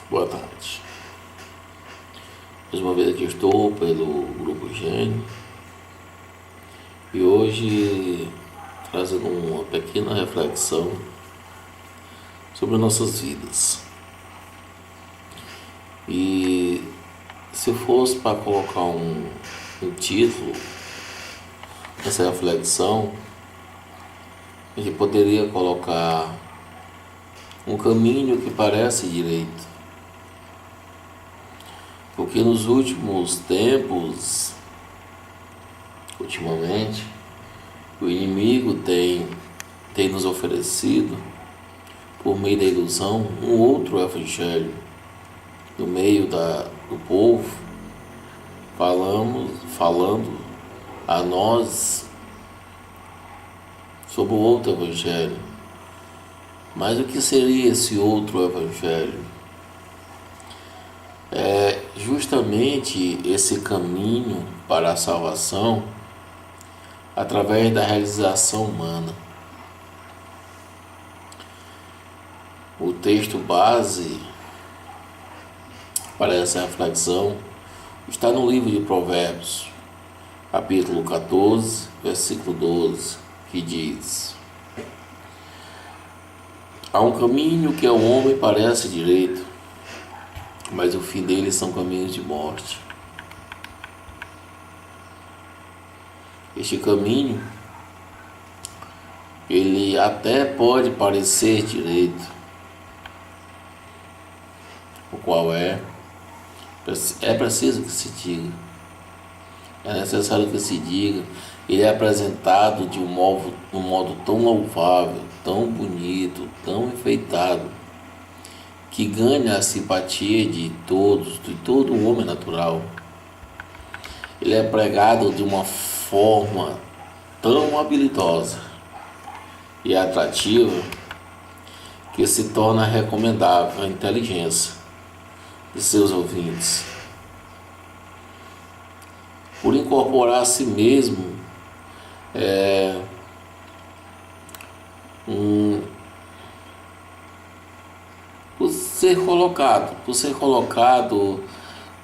Boa tarde. Mais uma vez aqui estou pelo Grupo Gênio e hoje trazendo uma pequena reflexão sobre nossas vidas. E se fosse para colocar um título nessa reflexão, a gente poderia colocar um caminho que parece direito. Porque nos últimos tempos, ultimamente, o inimigo tem nos oferecido, por meio da ilusão, um outro evangelho no meio do povo, falando a nós sobre o outro evangelho. Mas o que seria esse outro evangelho? É justamente esse caminho para a salvação através da realização humana. O texto base para essa reflexão está no livro de Provérbios, capítulo 14, versículo 12, que diz: há um caminho que ao homem parece direito, mas o fim deles são caminhos de morte. Este caminho, ele até pode parecer direito, o qual é preciso que se diga, é necessário que se diga. Ele é apresentado de um modo tão louvável, tão bonito, tão enfeitado, que ganha a simpatia de todo o homem natural. Ele é pregado de uma forma tão habilidosa e atrativa que se torna recomendável a inteligência de seus ouvintes. Por incorporar a si mesmo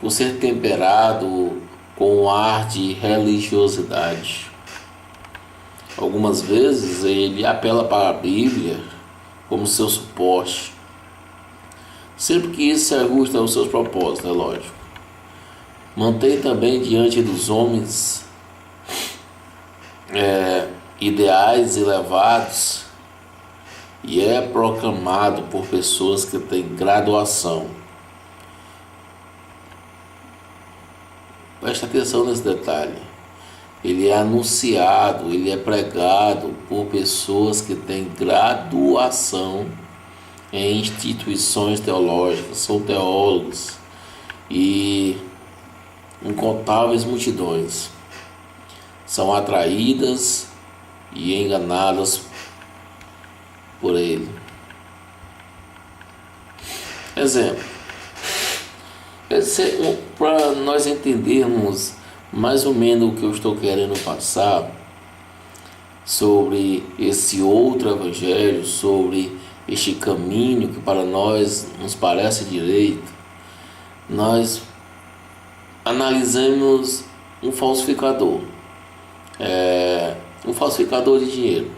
por ser temperado com um ar de religiosidade. Algumas vezes ele apela para a Bíblia como seu suporte, sempre que isso se ajusta aos seus propósitos, é lógico. Mantém também diante dos homens ideais elevados e é proclamado por pessoas que têm graduação. Preste atenção nesse detalhe. Ele é anunciado, ele é pregado por pessoas que têm graduação em instituições teológicas, são teólogos, e incontáveis multidões são atraídas e enganadas por ele. Exemplo, para nós entendermos mais ou menos o que eu estou querendo passar sobre esse outro evangelho, sobre este caminho que para nós nos parece direito, nós analisamos um falsificador de dinheiro.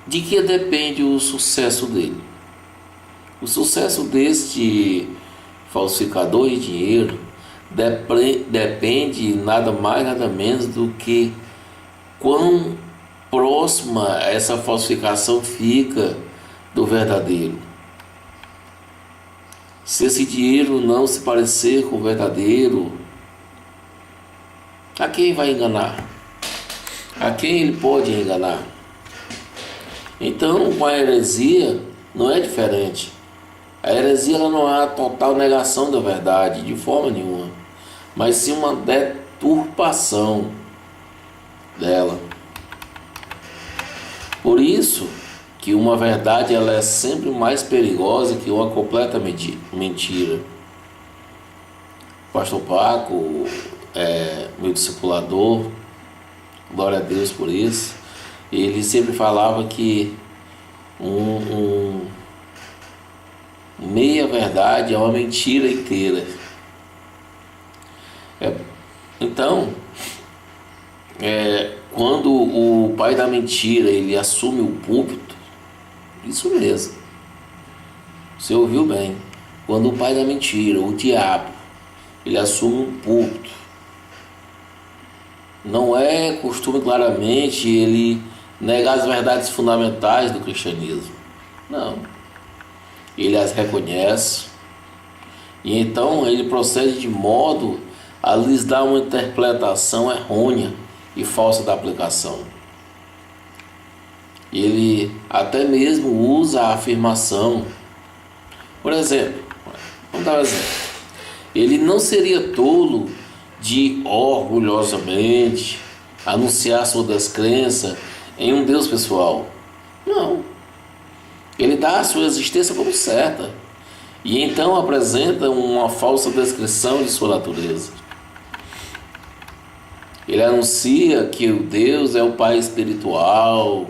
De que depende o sucesso dele? O sucesso deste falsificador de dinheiro depende nada mais nada menos do que quão próxima essa falsificação fica do verdadeiro. Se esse dinheiro não se parecer com o verdadeiro, a quem vai enganar? A quem ele pode enganar? Então, com a heresia não é diferente. A heresia ela não é a total negação da verdade, de forma nenhuma, mas sim uma deturpação dela. Por isso que uma verdade ela é sempre mais perigosa que uma completa mentira. O pastor Paco meu discipulador, glória a Deus por isso, ele sempre falava que um meia verdade é uma mentira inteira. Então, quando o pai da mentira ele assume o púlpito, isso mesmo, você ouviu bem, quando o pai da mentira, o diabo, ele assume um púlpito, não é costume claramente ele negar as verdades fundamentais do cristianismo, não, ele as reconhece e então ele procede de modo a lhes dar uma interpretação errônea e falsa da aplicação. Ele até mesmo usa a afirmação, por exemplo, vamos dar um exemplo, ele não seria tolo de orgulhosamente anunciar sua descrença em um Deus pessoal. Não. Ele dá a sua existência como certa e então apresenta uma falsa descrição de sua natureza. Ele anuncia que o Deus é o Pai espiritual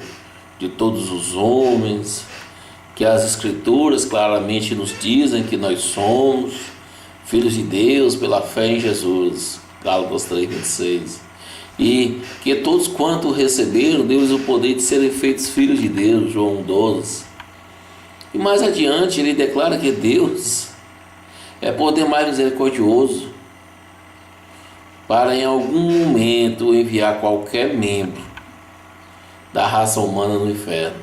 de todos os homens, que as Escrituras claramente nos dizem que nós somos filhos de Deus pela fé em Jesus, Gálatas 3:26, e que todos quanto receberam, deu-lhes o poder de serem feitos filhos de Deus, João 12. E mais adiante ele declara que Deus é poder mais misericordioso para em algum momento enviar qualquer membro da raça humana no inferno.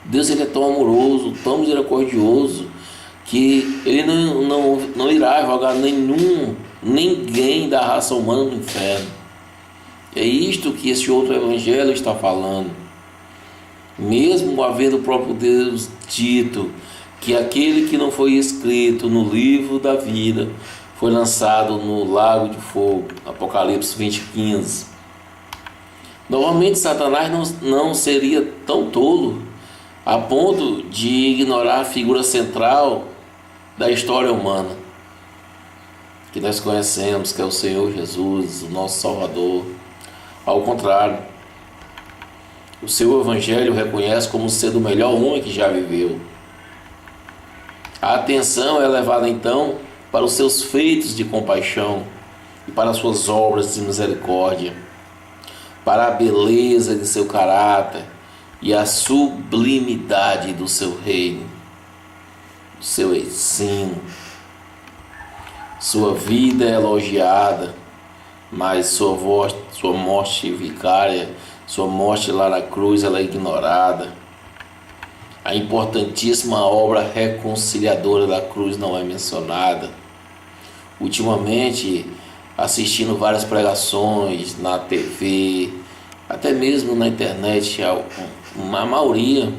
Deus ele é tão amoroso, tão misericordioso, que ele não irá jogar ninguém da raça humana no inferno. É isto que esse outro evangelho está falando. Mesmo havendo o próprio Deus dito que aquele que não foi escrito no livro da vida foi lançado no lago de fogo, Apocalipse 20:15. Novamente, Satanás não seria tão tolo a ponto de ignorar a figura central da história humana, que nós conhecemos, que é o Senhor Jesus, o nosso Salvador. Ao contrário, o seu evangelho reconhece como sendo o melhor homem que já viveu. A atenção é levada então para os seus feitos de compaixão e para as suas obras de misericórdia, para a beleza de seu caráter e a sublimidade do seu reino, do seu ensino. Sua vida é elogiada, mas sua morte vicária, sua morte lá na cruz, ela é ignorada. A importantíssima obra reconciliadora da cruz não é mencionada. Ultimamente, assistindo várias pregações na TV, até mesmo na internet, a maioria,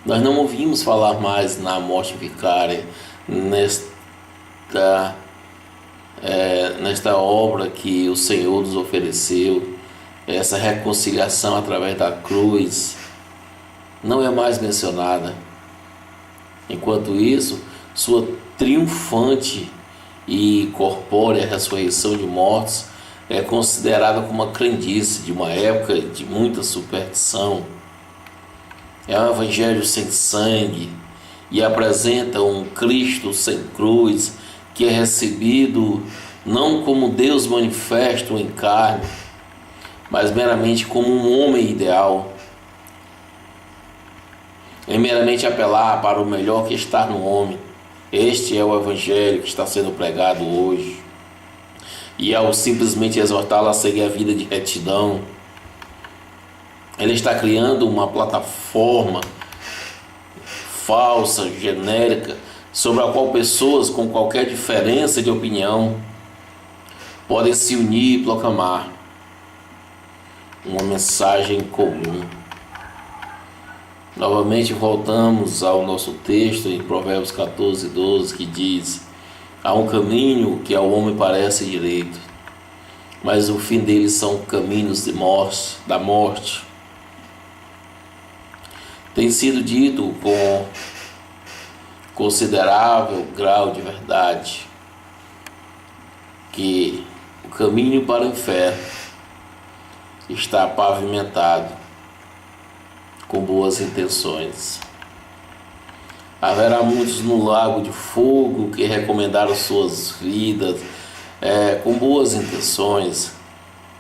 nós não ouvimos falar mais na morte vicária, nesta obra que o Senhor nos ofereceu, essa reconciliação através da cruz, não é mais mencionada. Enquanto isso, sua triunfante e corpórea ressurreição de mortos é considerada como uma crendice de uma época de muita superstição. É um evangelho sem sangue e apresenta um Cristo sem cruz que é recebido não como Deus manifesto em carne, mas meramente como um homem ideal. É meramente apelar para o melhor que está no homem. Este é o evangelho que está sendo pregado hoje. E ao simplesmente exortá-lo a seguir a vida de retidão, ele está criando uma plataforma falsa, genérica, sobre a qual pessoas com qualquer diferença de opinião podem se unir e proclamar uma mensagem comum. Novamente voltamos ao nosso texto em Provérbios 14:12, que diz: há um caminho que ao homem parece direito, mas o fim dele são caminhos de morte, da morte. Tem sido dito com considerável grau de verdade que o caminho para o inferno está pavimentado com boas intenções. Haverá muitos no lago de fogo que recomendaram suas vidas com boas intenções,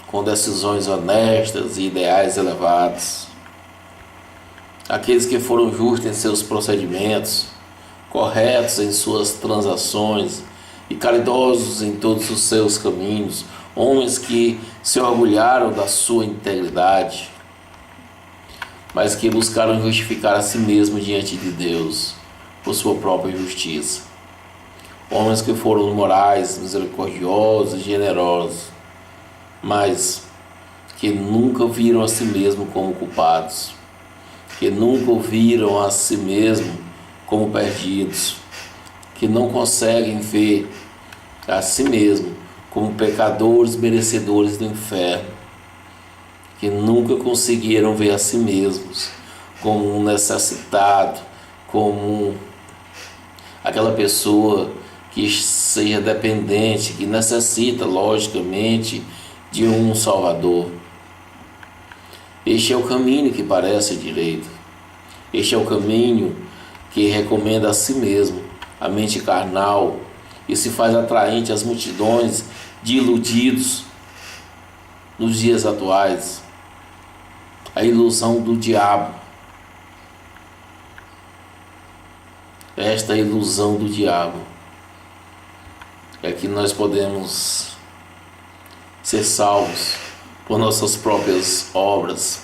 com decisões honestas e ideais elevados. Aqueles que foram justos em seus procedimentos, corretos em suas transações e caridosos em todos os seus caminhos, homens que se orgulharam da sua integridade, mas que buscaram justificar a si mesmos diante de Deus por sua própria justiça. Homens que foram morais, misericordiosos e generosos, mas que nunca viram a si mesmos como culpados, que nunca viram a si mesmos como perdidos, que não conseguem ver a si mesmos como pecadores merecedores do inferno, que nunca conseguiram ver a si mesmos como um necessitado, como aquela pessoa que seja dependente, que necessita, logicamente, de um Salvador. Este é o caminho que parece direito. Este é o caminho que recomenda a si mesmo, a mente carnal, e se faz atraente às multidões de iludidos nos dias atuais. A ilusão do diabo. Esta ilusão do diabo é que nós podemos ser salvos por nossas próprias obras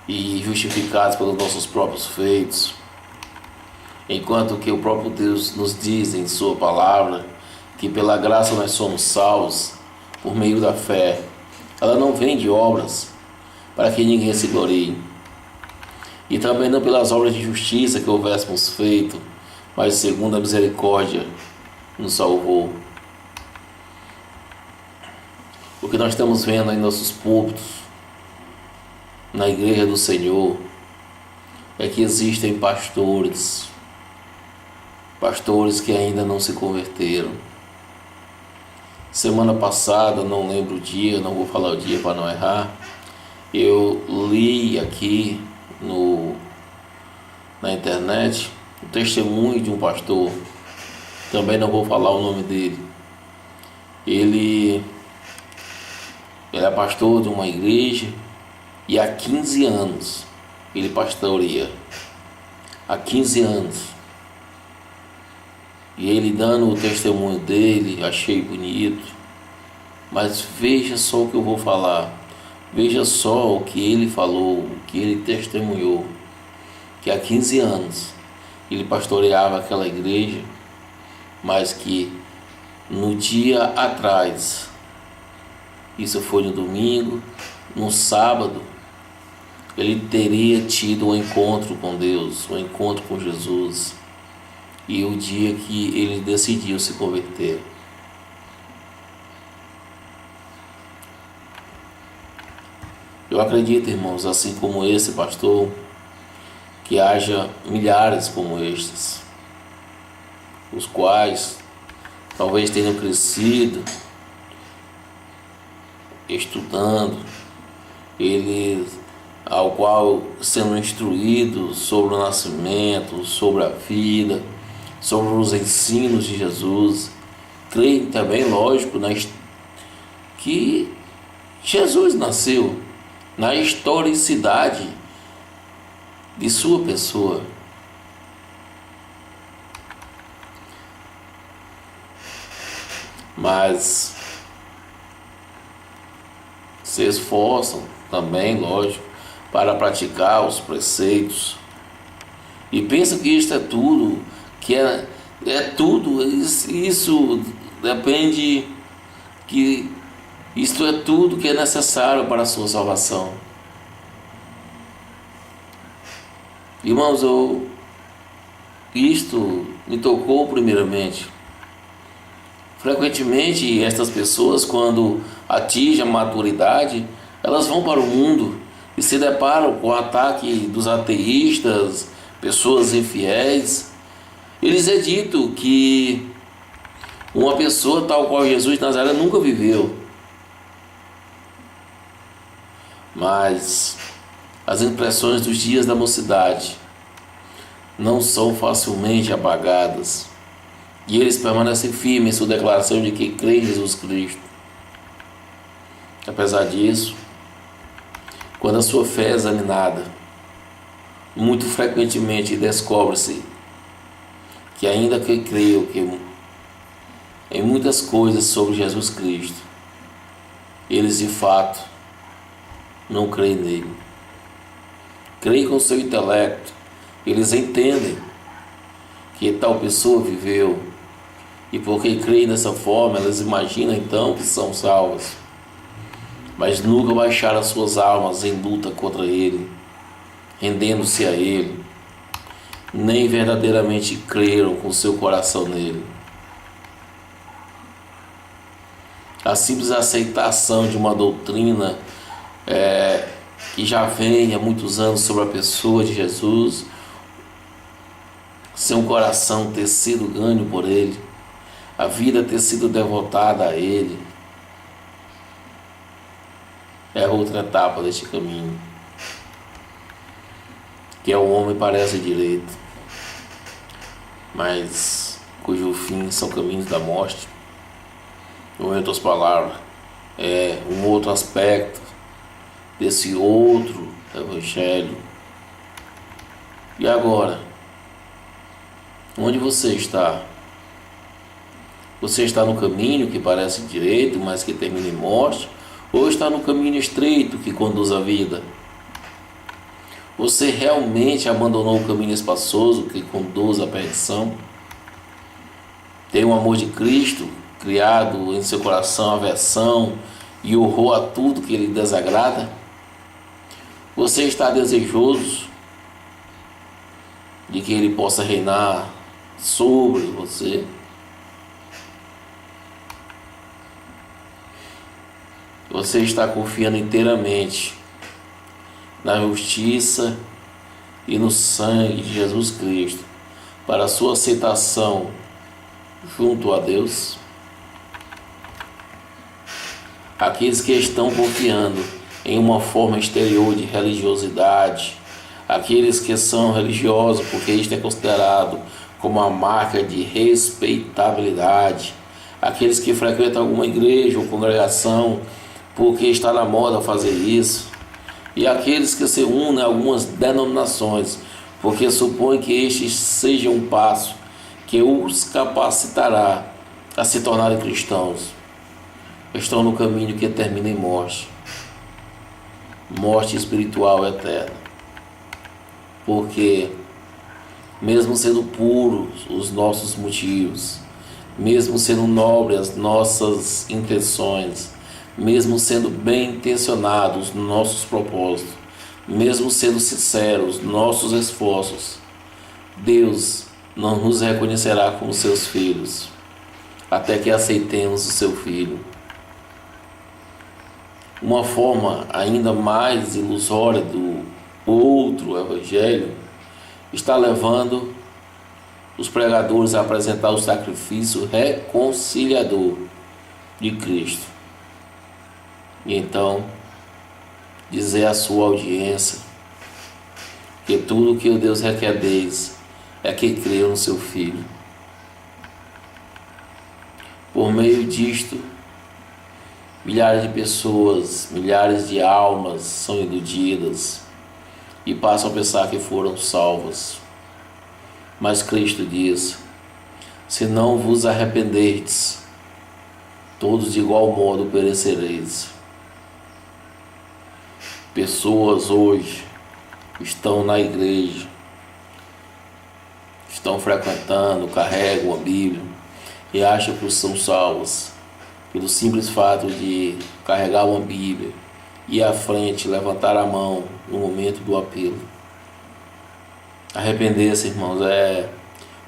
e justificados pelos nossos próprios feitos, enquanto que o próprio Deus nos diz em sua palavra que pela graça nós somos salvos por meio da fé. Ela não vem de obras para que ninguém se glorie, e também não pelas obras de justiça que houvéssemos feito, mas segundo a misericórdia nos salvou. O que nós estamos vendo em nossos púlpitos, na igreja do Senhor, é que existem pastores que ainda não se converteram. Semana passada, não lembro o dia, não vou falar o dia para não errar, eu li aqui na internet o testemunho de um pastor, também não vou falar o nome dele. Ele é pastor de uma igreja e há 15 anos ele pastoreia. Há 15 anos. E ele dando o testemunho dele, achei bonito. Mas veja só o que eu vou falar. Veja só o que ele falou, o que ele testemunhou. Que há 15 anos ele pastoreava aquela igreja, mas que no dia atrás, isso foi no domingo, no sábado, ele teria tido um encontro com Deus, um encontro com Jesus, e o dia que ele decidiu se converter. Eu acredito, irmãos, assim como esse pastor, que haja milhares como estes, os quais talvez tenham crescido estudando, ao qual sendo instruído sobre o nascimento, sobre a vida, sobre os ensinos de Jesus, creem também, lógico, que Jesus nasceu na historicidade de sua pessoa. Mas se esforçam também, lógico, para praticar os preceitos e pensam que isto é tudo, que é tudo, isso depende, que isto é tudo que é necessário para a sua salvação. Irmãos, isto me tocou primeiramente. Frequentemente, estas pessoas, quando atingem a maturidade, elas vão para o mundo e se deparam com o ataque dos ateístas, pessoas infiéis. Eles é dito que uma pessoa tal qual Jesus de Nazaré nunca viveu. Mas as impressões dos dias da mocidade não são facilmente apagadas, e eles permanecem firmes em sua declaração de que creem em Jesus Cristo. Apesar disso, quando a sua fé é examinada, muito frequentemente descobre-se que ainda que creio que em muitas coisas sobre Jesus Cristo, eles de fato não creem nele. Creem com seu intelecto, eles entendem que tal pessoa viveu, e porque creem dessa forma, elas imaginam então que são salvas, mas nunca baixaram as suas almas em luta contra ele, rendendo-se a ele, nem verdadeiramente creram com seu coração nele. A simples aceitação de uma doutrina que já vem há muitos anos sobre a pessoa de Jesus, seu coração ter sido ganho por ele, a vida ter sido devotada a ele, é outra etapa deste caminho, que é o homem parece direito, mas cujo fim são caminhos da morte. Ou, em outras palavras, é um outro aspecto desse outro evangelho. E agora, onde você está? Você está no caminho que parece direito, mas que termina em morte? Ou está no caminho estreito que conduz à vida? Você realmente abandonou o caminho espaçoso que conduz à perdição? Tem o amor de Cristo criado em seu coração aversão e horror a tudo que lhe desagrada? Você está desejoso de que ele possa reinar sobre você? Você está confiando inteiramente na justiça e no sangue de Jesus Cristo para a sua aceitação junto a Deus? Aqueles que estão confiando em uma forma exterior de religiosidade, aqueles que são religiosos porque isto é considerado como uma marca de respeitabilidade, aqueles que frequentam alguma igreja ou congregação porque está na moda fazer isso, e aqueles que se unem a algumas denominações porque supõem que este seja um passo que os capacitará a se tornarem cristãos, estão no caminho que termina em morte espiritual eterna, porque mesmo sendo puros os nossos motivos, mesmo sendo nobres as nossas intenções, mesmo sendo bem intencionados nossos propósitos, mesmo sendo sinceros nossos esforços, Deus não nos reconhecerá como seus filhos, até que aceitemos o seu Filho. Uma forma ainda mais ilusória do outro evangelho está levando os pregadores a apresentar o sacrifício reconciliador de Cristo. E então dizer à sua audiência que tudo o que o Deus requer deles é que creiam no seu Filho. Por meio disto, milhares de pessoas, milhares de almas são iludidas e passam a pensar que foram salvas. Mas Cristo diz: se não vos arrependerdes, todos de igual modo perecereis. Pessoas hoje estão na igreja, estão frequentando, carregam a Bíblia e acham que são salvos pelo simples fato de carregar uma Bíblia, ir à frente, levantar a mão no momento do apelo. Arrepender-se, irmãos, é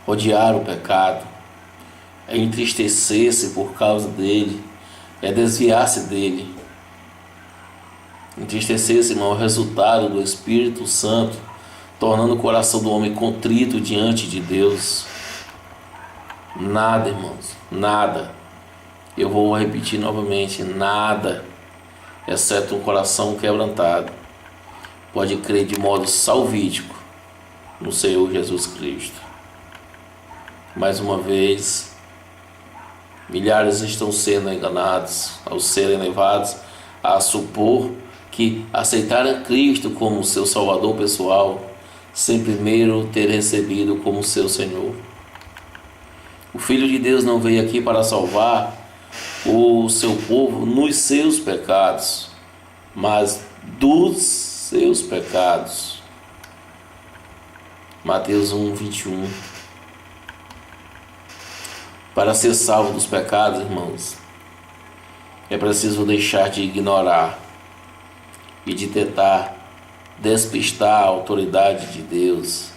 odiar o pecado, é entristecer-se por causa dele, é desviar-se dele. Entristecer-se, irmão, é o resultado do Espírito Santo tornando o coração do homem contrito diante de Deus. Nada, irmãos, nada, eu vou repetir novamente, nada, exceto um coração quebrantado, pode crer de modo salvífico no Senhor Jesus Cristo. Mais uma vez, milhares estão sendo enganados ao serem levados a supor que aceitaram Cristo como seu Salvador pessoal, sem primeiro ter recebido como seu Senhor. O Filho de Deus não veio aqui para salvar o seu povo nos seus pecados, mas dos seus pecados. Mateus 1:21. Para ser salvo dos pecados, irmãos, é preciso deixar de ignorar e de tentar despistar a autoridade de Deus.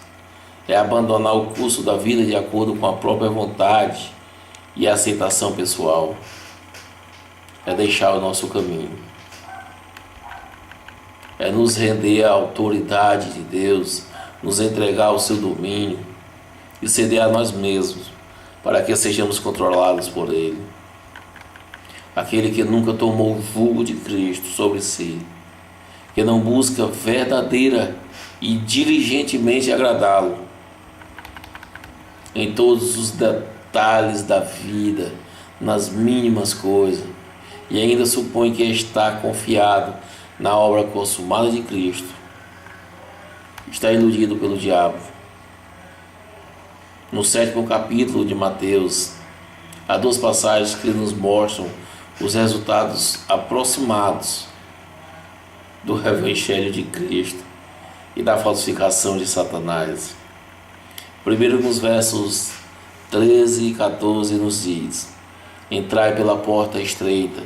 É abandonar o curso da vida de acordo com a própria vontade e a aceitação pessoal. É deixar o nosso caminho. É nos render à autoridade de Deus, nos entregar ao seu domínio e ceder a nós mesmos, para que sejamos controlados por Ele. Aquele que nunca tomou o jugo de Cristo sobre si, que não busca verdadeira e diligentemente agradá-lo em todos os detalhes da vida, nas mínimas coisas, e ainda supõe que está confiado na obra consumada de Cristo, está iludido pelo diabo. No 7º capítulo de Mateus, há 2 passagens que nos mostram os resultados aproximados do Evangelho de Cristo e da falsificação de Satanás. Primeiro, nos versos 13 e 14, nos diz: entrai pela porta estreita,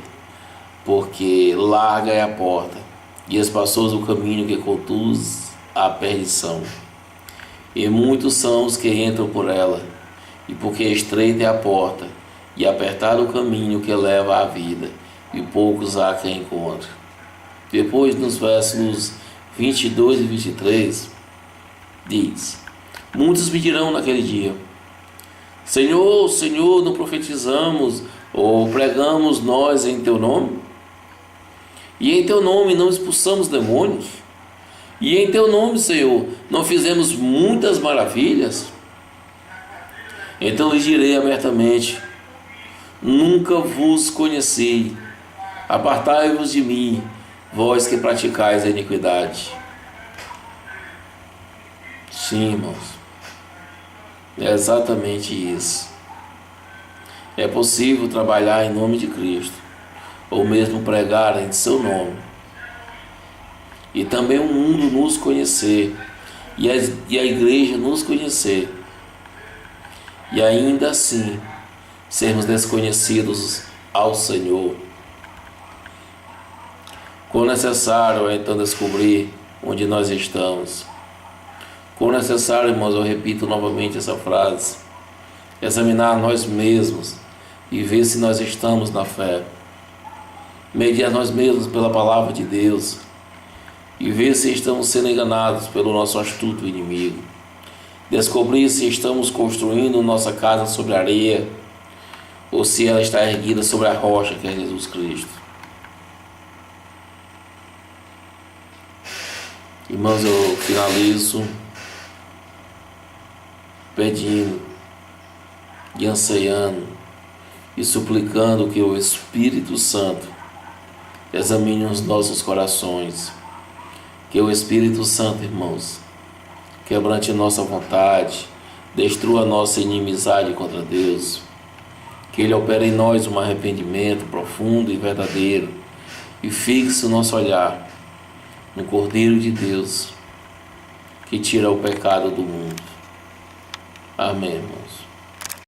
porque larga é a porta, e espaçoso o caminho que conduz à perdição. E muitos são os que entram por ela, e porque estreita é a porta, e apertado o caminho que leva à vida, e poucos há que encontrem. Depois, nos versos 22 e 23, diz: muitos me dirão naquele dia: Senhor, Senhor, não profetizamos ou pregamos nós em teu nome? E em teu nome não expulsamos demônios? E em teu nome, Senhor, não fizemos muitas maravilhas? Então lhes direi abertamente: nunca vos conheci. Apartai-vos de mim, vós que praticais a iniquidade. Sim, irmãos, é exatamente isso. É possível trabalhar em nome de Cristo, ou mesmo pregar em seu nome, e também o mundo nos conhecer, e a igreja nos conhecer, e ainda assim sermos desconhecidos ao Senhor. Quão necessário é então descobrir onde nós estamos. Quão necessário, irmãos, eu repito novamente essa frase, examinar nós mesmos e ver se nós estamos na fé. Medir a nós mesmos pela palavra de Deus e ver se estamos sendo enganados pelo nosso astuto inimigo. Descobrir se estamos construindo nossa casa sobre areia ou se ela está erguida sobre a rocha que é Jesus Cristo. Irmãos, eu finalizo pedindo e anseiando e suplicando que o Espírito Santo examine os nossos corações. Que o Espírito Santo, irmãos, quebrante nossa vontade, destrua nossa inimizade contra Deus. Que Ele opere em nós um arrependimento profundo e verdadeiro e fixe o nosso olhar no Cordeiro de Deus que tira o pecado do mundo. Amém, irmãos.